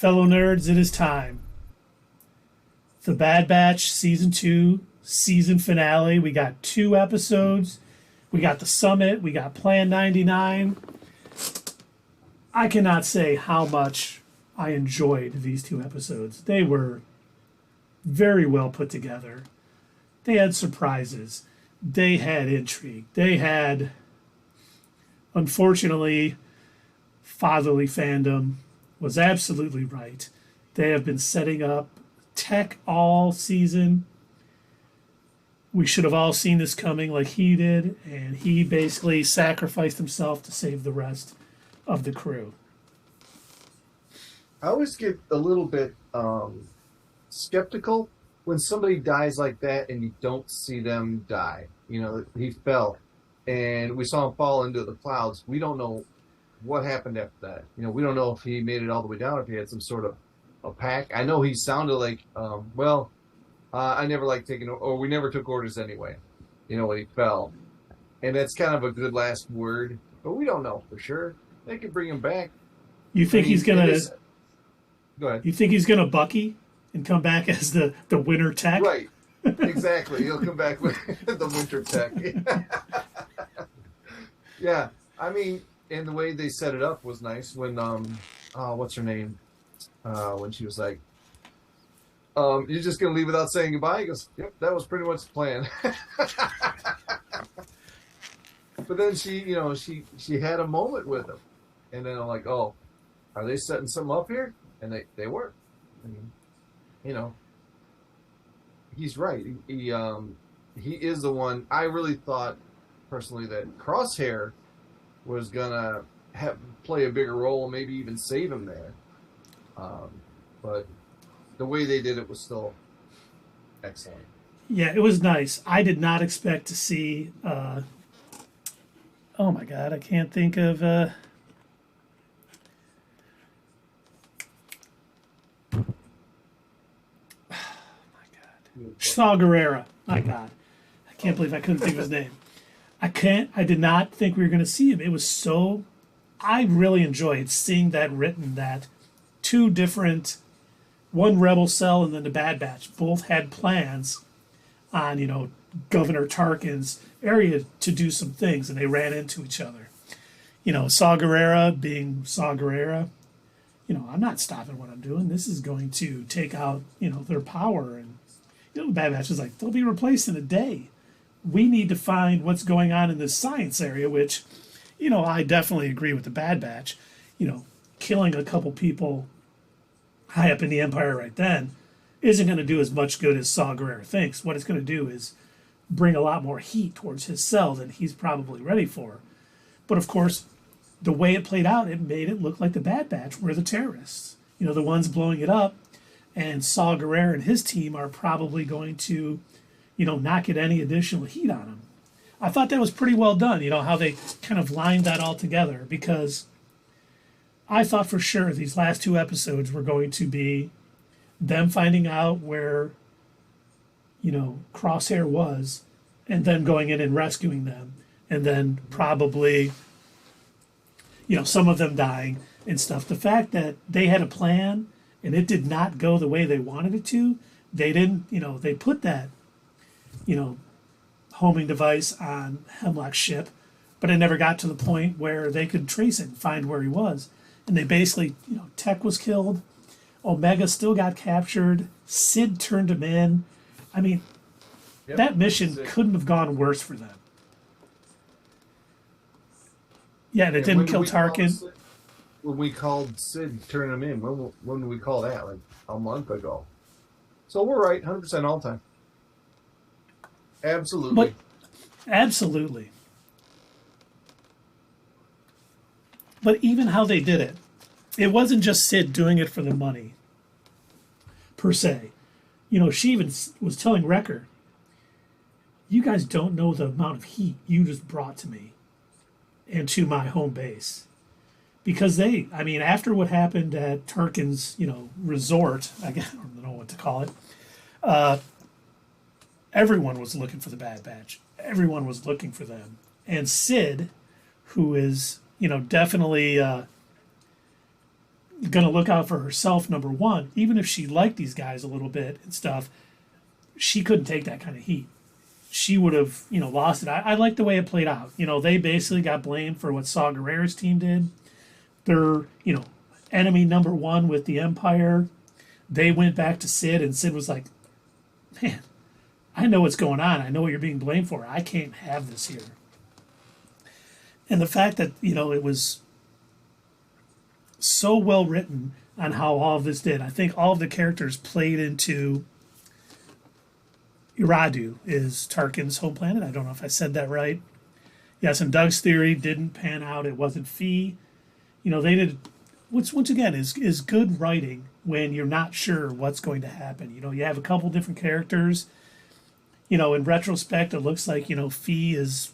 Fellow nerds, it is time. The Bad Batch Season 2 season finale. We got 2 episodes. We got the summit. We got Plan 99. I cannot say how much I enjoyed these 2 episodes. They were very well put together. They had surprises. They had intrigue. They had, unfortunately, fatherly fandom was absolutely right. They have been setting up Tech all season. We should have all seen this coming like he did, and he basically sacrificed himself to save the rest of the crew. I always get a little bit skeptical when somebody dies like that and you don't see them die. You know, he fell, and we saw him fall into the clouds. We don't know what happened after that. You know, we don't know if he made it all the way down, if he had some sort of a pack. I know he sounded like, I never liked taking, or we never took orders anyway, you know, when he fell. And that's kind of a good last word, but we don't know for sure. They could bring him back. You think he's going to... Go ahead. You think he's going to Bucky and come back as the winter tech? Right. Exactly. He'll come back with the winter tech. Yeah. I mean, and the way they set it up was nice when, what's her name? When she was like, you're just going to leave without saying goodbye? He goes, yep, that was pretty much the plan. But then she had a moment with him. And then I'm like, oh, are they setting something up here? And they were. I mean, you know, he's right. He is the one. I really thought, personally, that Crosshair was going to play a bigger role and maybe even save him there. But the way they did it was still excellent. Yeah, it was nice. I did not expect to see... oh, my God, I can't think of... Saw Gerrera. My God. I can't believe I couldn't think of his name. I did not think we were going to see him. It was so... I really enjoyed seeing that written, that 2 different... One rebel cell and then the Bad Batch both had plans on, you know, Governor Tarkin's area to do some things, and they ran into each other. You know, Saw Gerrera being Saw Gerrera, you know, I'm not stopping what I'm doing. This is going to take out, you know, their power. And, you know, the Bad Batch is like, they'll be replaced in a day. We need to find what's going on in this science area, which, you know, I definitely agree with the Bad Batch. You know, killing a couple people high up in the Empire right then isn't going to do as much good as Saw Gerrera thinks. What it's going to do is bring a lot more heat towards his cell than he's probably ready for. But, of course, the way it played out, it made it look like the Bad Batch were the terrorists. You know, the ones blowing it up. And Saw Gerrera and his team are probably going to, you know, not get any additional heat on him. I thought that was pretty well done, you know, how they kind of lined that all together, because I thought for sure these last 2 episodes were going to be them finding out where, you know, Crosshair was, and then going in and rescuing them, and then probably, you know, some of them dying and stuff. The fact that they had a plan and it did not go the way they wanted it to, they didn't, you know, they put that, you know, homing device on Hemlock's ship, but it never got to the point where they could trace it and find where he was. And they basically, you know, Tech was killed, Omega still got captured, Sid turned him in. I mean, that mission couldn't have gone worse for them. Yeah, and it didn't kill Tarkin. When we called Sid, turn him in, when did we call that? Like a month ago. So we're right, 100% all the time. Absolutely. Absolutely. But even how they did it, it wasn't just Sid doing it for the money, per se. You know, she even was telling Wrecker, you guys don't know the amount of heat you just brought to me and to my home base. Because after what happened at Tarkin's, you know, resort, I don't know what to call it, everyone was looking for the Bad Batch. Everyone was looking for them. And Sid, who is, you know, definitely, going to look out for herself, number one. Even if she liked these guys a little bit and stuff, she couldn't take that kind of heat. She would have, lost it. I like the way it played out. They basically got blamed for what Saw Gerrera's team did. They're, enemy number one with the Empire. They went back to Sid, and Sid was like, man, I know what's going on. I know what you're being blamed for. I can't have this here. And the fact that, it was so well written on how all of this did. I think all of the characters played into Iradu is Tarkin's home planet. I don't know if I said that right. Yes, and Doug's theory didn't pan out. It wasn't Fee. They did, which once again is good writing when you're not sure what's going to happen. You have a couple different characters. In retrospect, it looks like, Fee is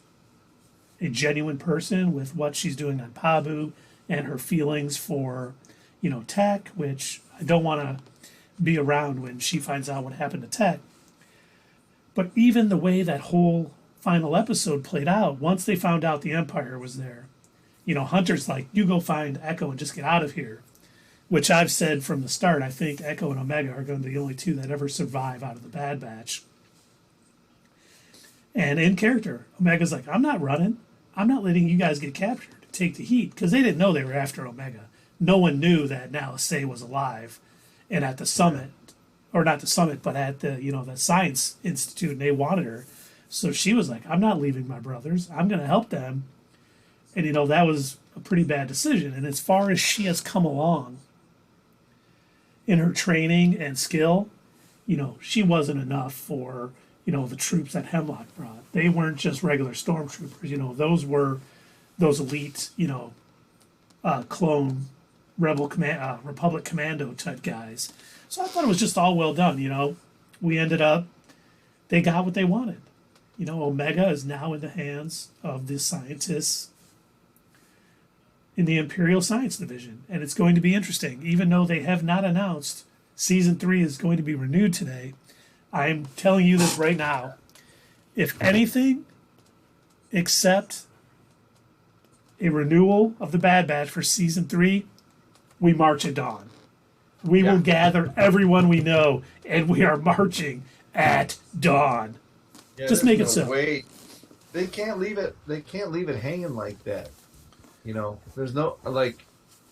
a genuine person with what she's doing on Pabu and her feelings for, Tech, which I don't want to be around when she finds out what happened to Tech. But even the way that whole final episode played out, once they found out the Empire was there, Hunter's like, you go find Echo and just get out of here. Which I've said from the start, I think Echo and Omega are going to be the only two that ever survive out of the Bad Batch. And in character, Omega's like, I'm not running. I'm not letting you guys get captured. Take the heat. Because they didn't know they were after Omega. No one knew that Nala Se was alive. And at the summit, or not the summit, but at the, the Science Institute, and they wanted her. So she was like, I'm not leaving my brothers. I'm going to help them. And, that was a pretty bad decision. And as far as she has come along in her training and skill, she wasn't enough for, the troops that Hemlock brought. They weren't just regular stormtroopers. Those were those elite, clone rebel Republic commando type guys. So I thought it was just all well done. We ended up, they got what they wanted. Omega is now in the hands of the scientists in the Imperial Science Division. And it's going to be interesting. Even though they have not announced Season 3 is going to be renewed today, I'm telling you this right now. If anything, except a renewal of the Bad Batch for Season 3, we march at dawn. We will gather everyone we know, and we are marching at dawn. Yeah, just make it so. Wait, they can't leave it. They can't leave it hanging like that. There's no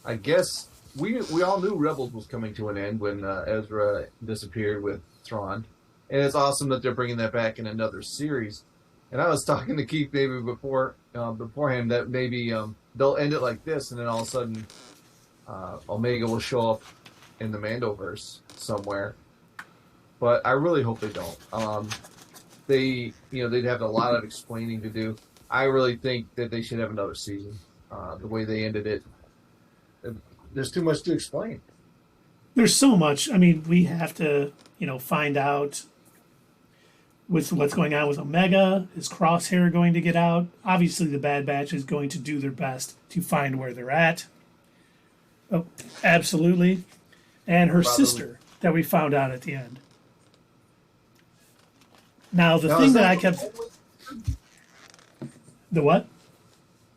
I guess we all knew Rebels was coming to an end when Ezra disappeared with Thrawn, and it's awesome that they're bringing that back in another series. And I was talking to Keith maybe beforehand that maybe they'll end it like this, and then all of a sudden Omega will show up in the Mandoverse somewhere. But I really hope they don't. They'd have a lot of explaining to do. I really think that they should have another season. The way they ended it, there's too much to explain. There's so much. I mean, we have to, find out with what's going on with Omega. Is Crosshair going to get out? Obviously, the Bad Batch is going to do their best to find where they're at. Oh, absolutely. And her sister that we found out at the end. Now, the thing that I kept... The what?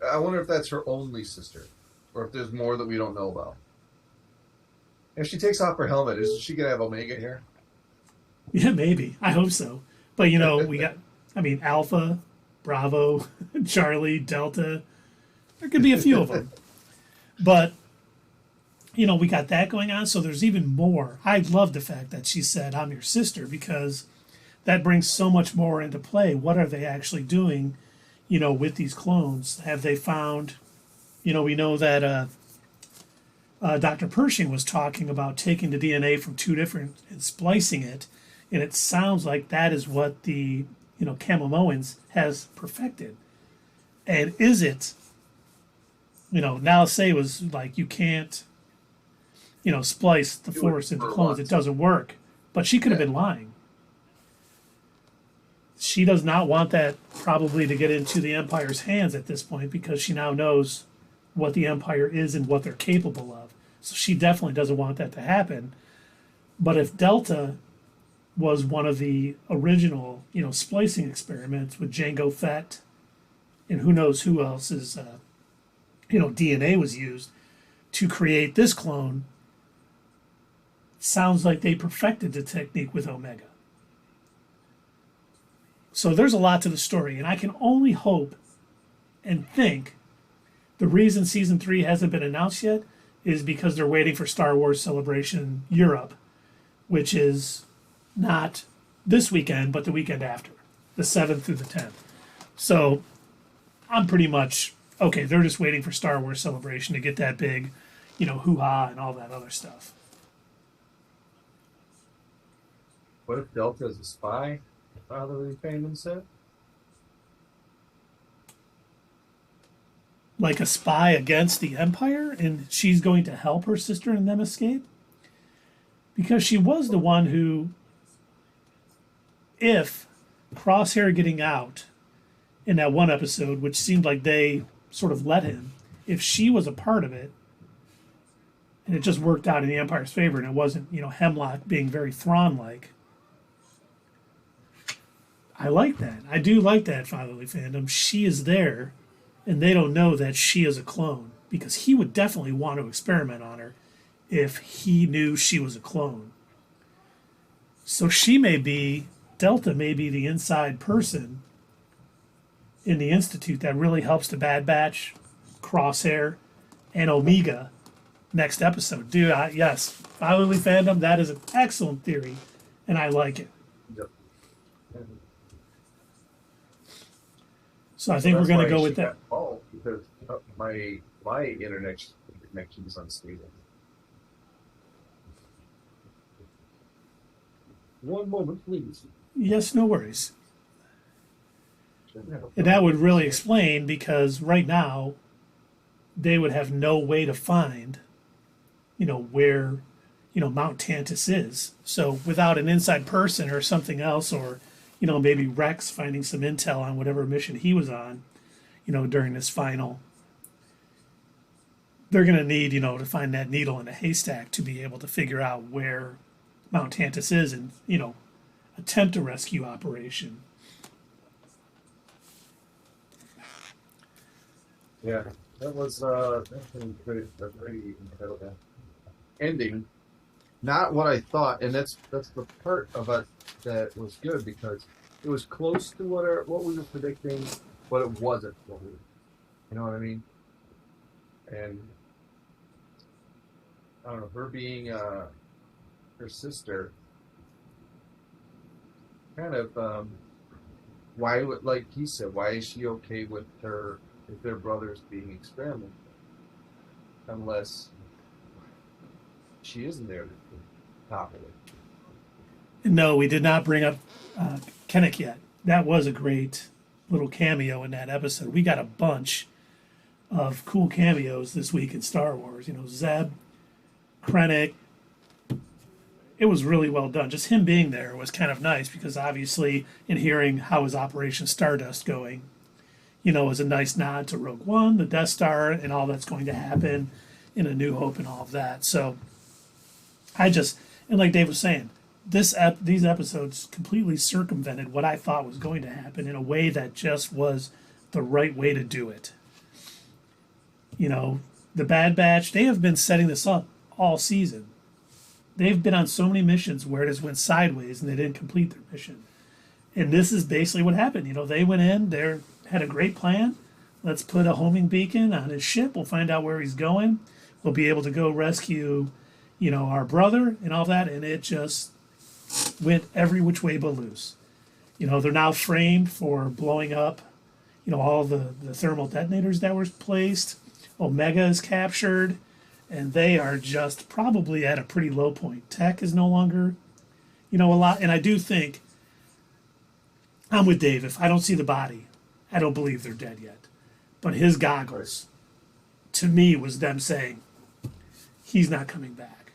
I wonder if that's her only sister, or if there's more that we don't know about. If she takes off her helmet, is she going to have Omega here? Yeah, maybe. I hope so. But, we got, Alpha, Bravo, Charlie, Delta. There could be a few of them. But, we got that going on, so there's even more. I love the fact that she said, I'm your sister, because that brings so much more into play. What are they actually doing, with these clones? Have they found, we know that Dr. Pershing was talking about taking the DNA from two different and splicing it, and it sounds like that is what the, Camomoans has perfected. And is it, Nala Se was like, you can't, splice the Force into clones. It doesn't work. But she could have been lying. She does not want that probably to get into the Empire's hands at this point, because she now knows what the Empire is and what they're capable of. So she definitely doesn't want that to happen. But if Delta was one of the original, splicing experiments with Jango Fett, and who knows who else's, DNA was used, to create this clone, sounds like they perfected the technique with Omega. So there's a lot to the story, and I can only hope and think the reason season 3 hasn't been announced yet is because they're waiting for Star Wars Celebration Europe, which is not this weekend, but the weekend after, the 7th through the 10th. So I'm pretty much, okay, they're just waiting for Star Wars Celebration to get that big, hoo-ha and all that other stuff. What if Delta is a spy? Fatherly Fandom said? Like a spy against the Empire, and she's going to help her sister and them escape? Because she was the one who, if Crosshair getting out in that one episode, which seemed like they sort of let him, if she was a part of it, and it just worked out in the Empire's favor, and it wasn't, Hemlock being very Thrawn-like, I like that. I do like that, Fatherly Fandom. She is there, and they don't know that she is a clone, because he would definitely want to experiment on her if he knew she was a clone. So Delta may be the inside person in the Institute that really helps the Bad Batch, Crosshair, and Omega next episode. Dude, yes, Fatherly Fandom, that is an excellent theory, and I like it. Yep. So I think we're going to go with that. Oh, because my internet connection is unstable. One moment, please. Yes, no worries. And that would really explain, because right now they would have no way to find, where, Mount Tantus is. So without an inside person or something else, or, maybe Rex finding some intel on whatever mission he was on, during this final, they're going to need, to find that needle in a haystack to be able to figure out where Mount Tantus is and, attempt a rescue operation. Yeah, that was a very incredible ending. Not what I thought, and that's the part of it that was good, because it was close to what we were predicting, but it wasn't what we, you know what I mean? And I don't know, her being her sister, kind of why would, like he said, why is she okay with their brothers being experimented, unless she isn't there to top of it. No, we did not bring up Kennick yet. That was a great little cameo in that episode. We got a bunch of cool cameos this week in Star Wars. Zeb, Krennic. It was really well done. Just him being there was kind of nice, because obviously in hearing how is Operation Stardust going, is a nice nod to Rogue One, the Death Star, and all that's going to happen in A New Hope and all of that. So and like Dave was saying, these episodes completely circumvented what I thought was going to happen in a way that just was the right way to do it. The Bad Batch, they have been setting this up all season. They've been on so many missions where it just went sideways and they didn't complete their mission. And this is basically what happened. They went in, they had a great plan. Let's put a homing beacon on his ship. We'll find out where he's going. We'll be able to go rescue, our brother and all that. And it just went every which way but loose. They're now framed for blowing up, all the thermal detonators that were placed. Omega is captured, and they are just probably at a pretty low point. Tech is no longer, a lot. And I do think, I'm with Dave. If I don't see the body, I don't believe they're dead yet. But his goggles, to me, was them saying, he's not coming back.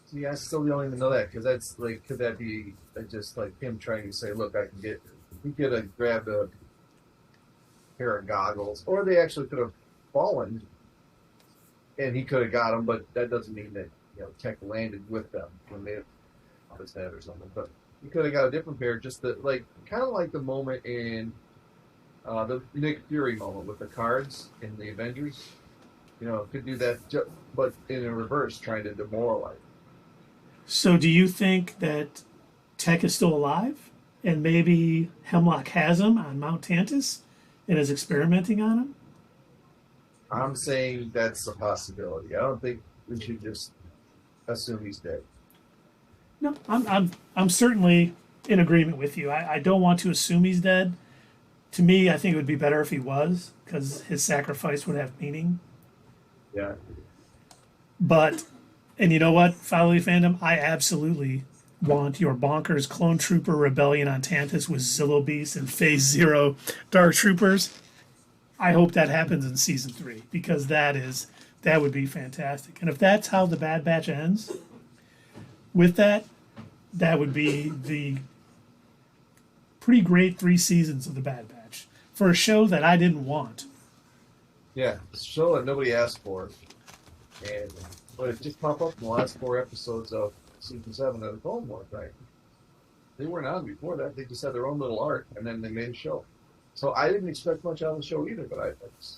See, I still don't even know that, because that's like, could that be just like him trying to say, look, he could have grabbed a pair of goggles, or they actually could have fallen and he could have got them, but that doesn't mean that, Tech landed with them when they on his head or something. But he could have got a different pair, just kind of like the moment in The Nick Fury moment with the cards in the Avengers. Could do that, but in a reverse, trying to demoralize. So do you think that Tech is still alive, and maybe Hemlock has him on Mount Tantus, and is experimenting on him? I'm saying that's a possibility. I don't think we should just assume he's dead. No, I'm certainly in agreement with you. I don't want to assume he's dead. To me, I think it would be better if he was, because his sacrifice would have meaning. Yeah. But, and you know what, Followy fandom, I absolutely want your bonkers clone trooper rebellion on Tantus with Zillo Beast and Phase Zero Dark Troopers. I hope that happens in season 3, because that would be fantastic. And if that's how the Bad Batch ends, with that would be the pretty great 3 seasons of the Bad Batch for a show that I didn't want. Yeah, it's a show that nobody asked for, but it just popped up in the last 4 episodes of season 7 of the Clone Wars, right? They weren't on before that. They just had their own little arc, and then they made a show. So I didn't expect much out of the show either, but it's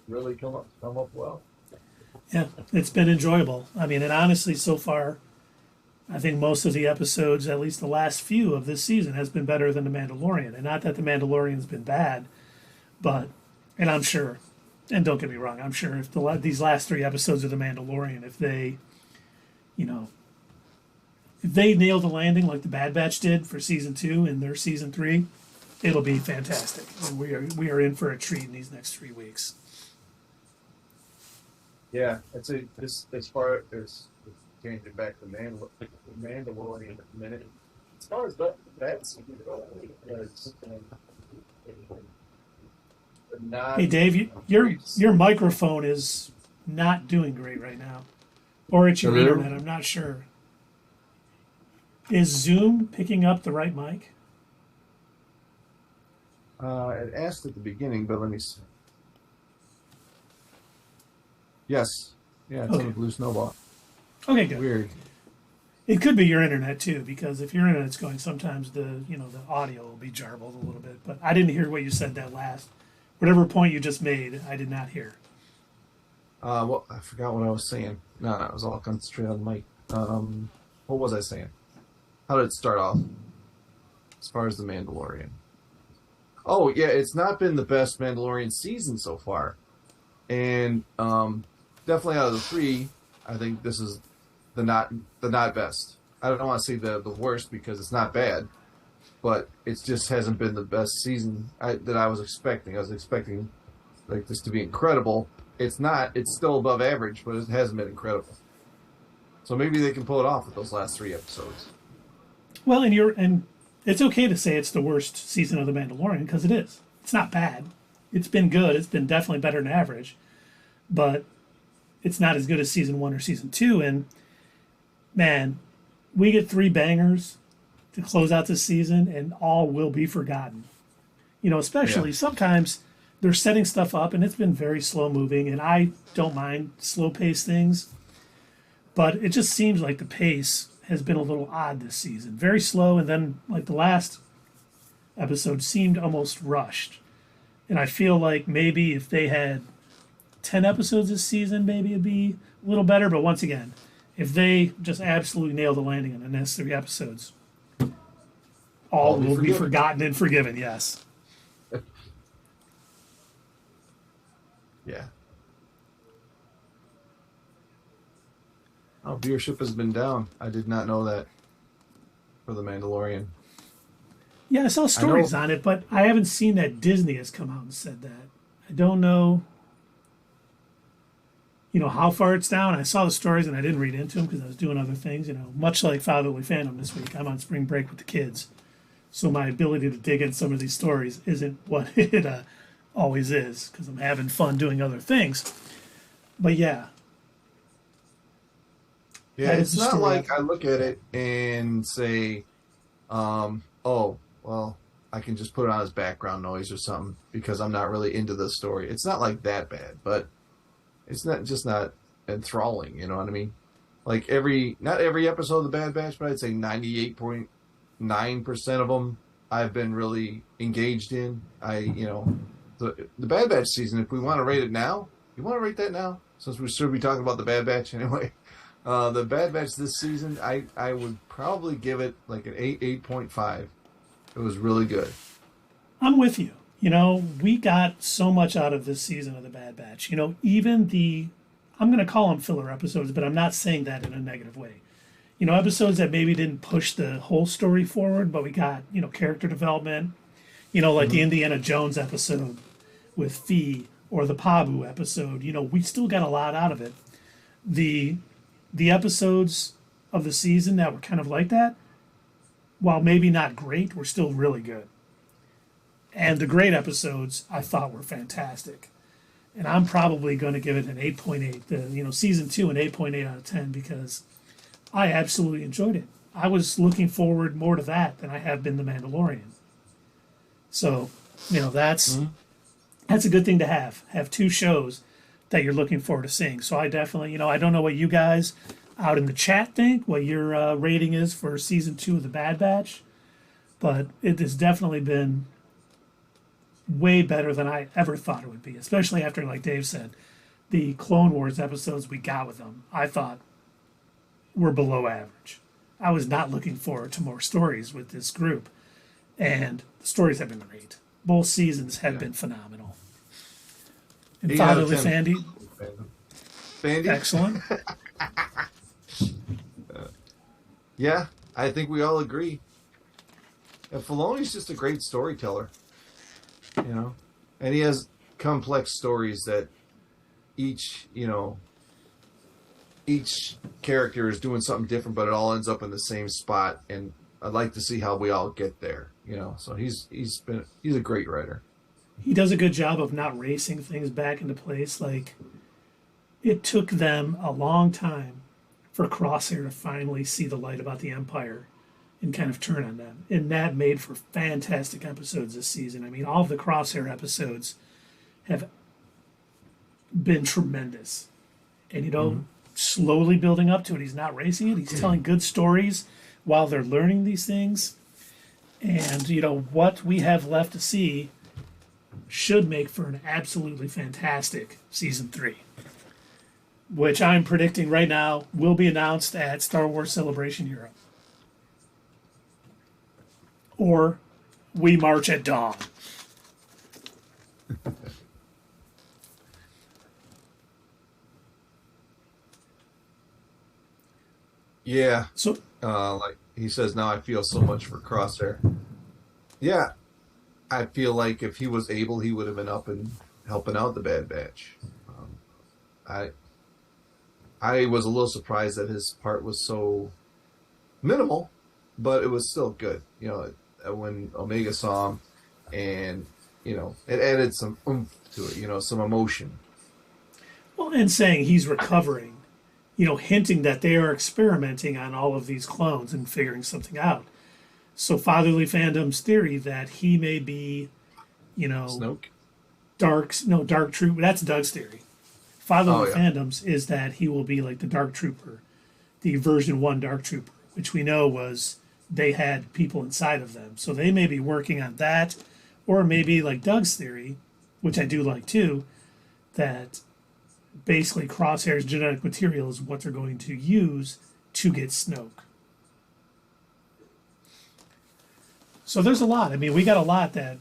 really come up well. Yeah, it's been enjoyable. I mean, and honestly, so far, I think most of the episodes, at least the last few of this season, has been better than The Mandalorian. And not that The Mandalorian's been bad, but, and I'm sure, and don't get me wrong, I'm sure if these last 3 episodes of The Mandalorian, if they nail the landing like the Bad Batch did for season 2 and their season 3, it'll be fantastic. And we are in for a treat in these next 3 weeks. Yeah, as far as changing back to Mandalorian in a minute. As far as that's not. Hey Dave, your microphone is not doing great right now, or it's your internet. I'm not sure. Is Zoom picking up the right mic? It asked at the beginning, but let me see. Yes. Yeah, it's on the Blue Snowball. Okay, good. Weird. It could be your internet too, because if your internet's going, sometimes the audio will be jarbled a little bit. But I didn't hear what you said that last. Whatever point you just made, I did not hear. Well, I forgot what I was saying. No, I was all concentrated on the mic. What was I saying? How did it start off? As far as the Mandalorian. Oh yeah, it's not been the best Mandalorian season so far, and definitely out of the 3, I think this is the not best. I don't want to say the worst because it's not bad, but it just hasn't been the best season that I was expecting. I was expecting like this to be incredible. It's not. It's still above average, but it hasn't been incredible. So maybe they can pull it off with those last 3 episodes. Well, and it's okay to say it's the worst season of The Mandalorian, because it is. It's not bad. It's been good. It's been definitely better than average, but it's not as good as season 1 or season 2. And man, we get 3 bangers to close out this season, and all will be forgotten. Especially sometimes they're setting stuff up, and it's been very slow moving, and I don't mind slow paced things, but it just seems like the pace has been a little odd this season. Very slow, and then like the last episode seemed almost rushed. And I feel like maybe if they had 10 episodes this season, maybe it'd be a little better. But once again, if they just absolutely nail the landing on the next 3 episodes, all will be forgotten and forgiven, yes. Yeah. Oh, viewership has been down. I did not know that for The Mandalorian. Yeah, I saw stories on it, but I haven't seen that Disney has come out and said that. I don't know, how far it's down. I saw the stories and I didn't read into them because I was doing other things. Much like Fatherly Fandom this week, I'm on spring break with the kids, so my ability to dig in some of these stories isn't what it always is, because I'm having fun doing other things. But yeah. Yeah, it's not like I look at it and say, oh, well, I can just put it on as background noise or something because I'm not really into the story. It's not like that bad, but it's not enthralling, you know what I mean? Like not every episode of The Bad Batch, but I'd say 98.9% of them I've been really engaged in. The Bad Batch season. If we want to rate it now, you want to rate that now, since we should be talking about the Bad Batch anyway. The Bad Batch this season, I would probably give it like an 8.5. It was really good. I'm with you. You know, we got so much out of this season of the Bad Batch. You know, even I'm going to call them filler episodes, but I'm not saying that in a negative way. You know, episodes that maybe didn't push the whole story forward, but we got, you know, character development, you know, like the Indiana Jones episode with Fee or the Pabu episode. You know, we still got a lot out of it. The episodes of the season that were kind of like that, while maybe not great, were still really good. And the great episodes I thought were fantastic. And I'm probably going to give it an 8.8. Season 2 an 8.8 out of 10 because I absolutely enjoyed it. I was looking forward more to that than I have been The Mandalorian. So, you know, that's a good thing to have two shows that you're looking forward to seeing. So I definitely, you know, I don't know what you guys out in the chat think, what your rating is for season 2 of The Bad Batch, but it has definitely been way better than I ever thought it would be, especially after, like Dave said, the Clone Wars episodes we got with them, I thought were below average. I was not looking forward to more stories with this group, and the stories have been great. Both seasons have been phenomenal. And Fatherly Fandy, excellent. Yeah, I think we all agree. And Filoni's just a great storyteller, you know, and he has complex stories that each character is doing something different, but it all ends up in the same spot. And I'd like to see how we all get there, you know. So he's a great writer. He does a good job of not racing things back into place. Like, it took them a long time for Crosshair to finally see the light about the Empire and kind of turn on them. And that made for fantastic episodes this season. I mean, all of the Crosshair episodes have been tremendous. And, you know, slowly building up to it. He's not racing it. He's telling good stories while they're learning these things. And, you know, what we have left to see should make for an absolutely fantastic season 3, which I'm predicting right now will be announced at Star Wars Celebration Europe. Or We March at Dawn. Yeah. So, like he says, now I feel so much for Crosshair. Yeah. I feel like if he was able, he would have been up and helping out the Bad Batch. I was a little surprised that his part was so minimal, but it was still good. You know, when Omega saw him, and you know, it added some oomph to it. You know, some emotion. well, and saying he's recovering, you know, hinting that they are experimenting on all of these clones and figuring something out. So Fatherly Fandom's theory that he may be, you know, Snoke. Dark Trooper. That's Doug's theory. Fatherly yeah. Fandom's is that he will be like the Dark Trooper, the version 1 Dark Trooper, which we know was they had people inside of them. So they may be working on that, or maybe like Doug's theory, which I do like too, that basically Crosshair's genetic material is what they're going to use to get Snoke. So there's a lot. I mean, we got a lot that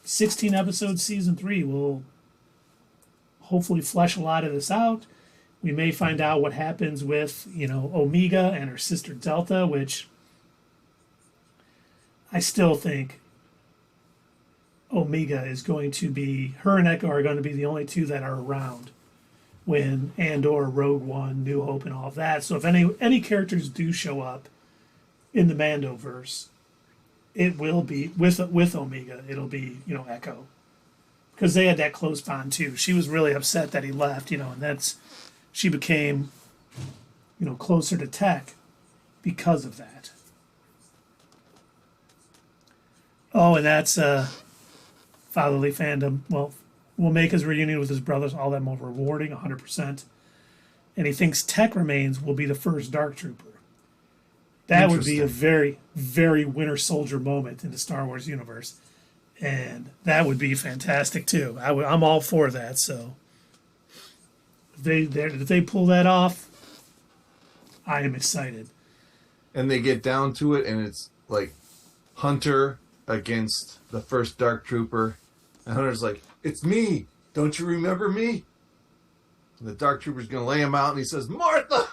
16 episodes, season 3 will hopefully flesh a lot of this out. We may find out what happens with, you know, Omega and her sister Delta, which I still think Omega is going to be, her and Echo are going to be the only two that are around when Andor, Rogue One, New Hope, and all of that. So if any characters do show up in the Mandoverse, it will be with Omega. It'll be, you know, Echo, because they had that close bond too. She was really upset that he left, you know, and she became, you know, closer to Tech because of that. Oh, and that's Fatherly Fandom. Well, will make his reunion with his brothers all that more rewarding, 100%. And he thinks Tech Remains will be the first Dark Trooper. That would be a Interesting. very, very Winter Soldier moment in the Star Wars universe. And that would be fantastic too. I'm all for that. So if they pull that off, I am excited. And they get down to it, and it's like Hunter against the first Dark Trooper. And Hunter's like, "It's me. Don't you remember me?" And the Dark Trooper's going to lay him out, and he says, "Martha!"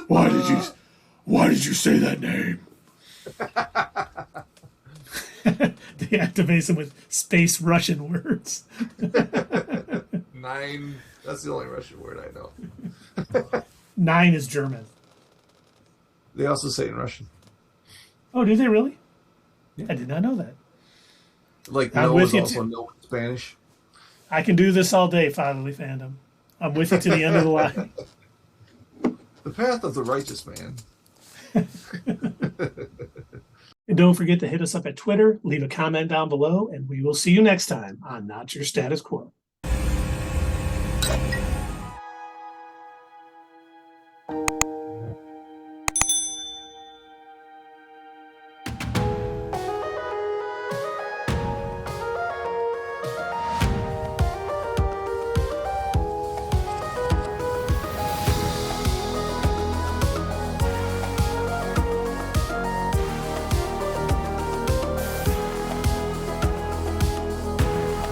Martha! Why did you say that name? They activate him with space Russian words. 9. That's the only Russian word I know. 9 is German. They also say it in Russian. Oh, do they really? Yeah. I did not know that. Like I'm no with is you also too. no in Spanish. I can do this all day, Fatherly Fandom. I'm with you to the end of the line. The path of the righteous man. And don't forget to hit us up at Twitter, leave a comment down below, and we will see you next time on Not Your Status Quo.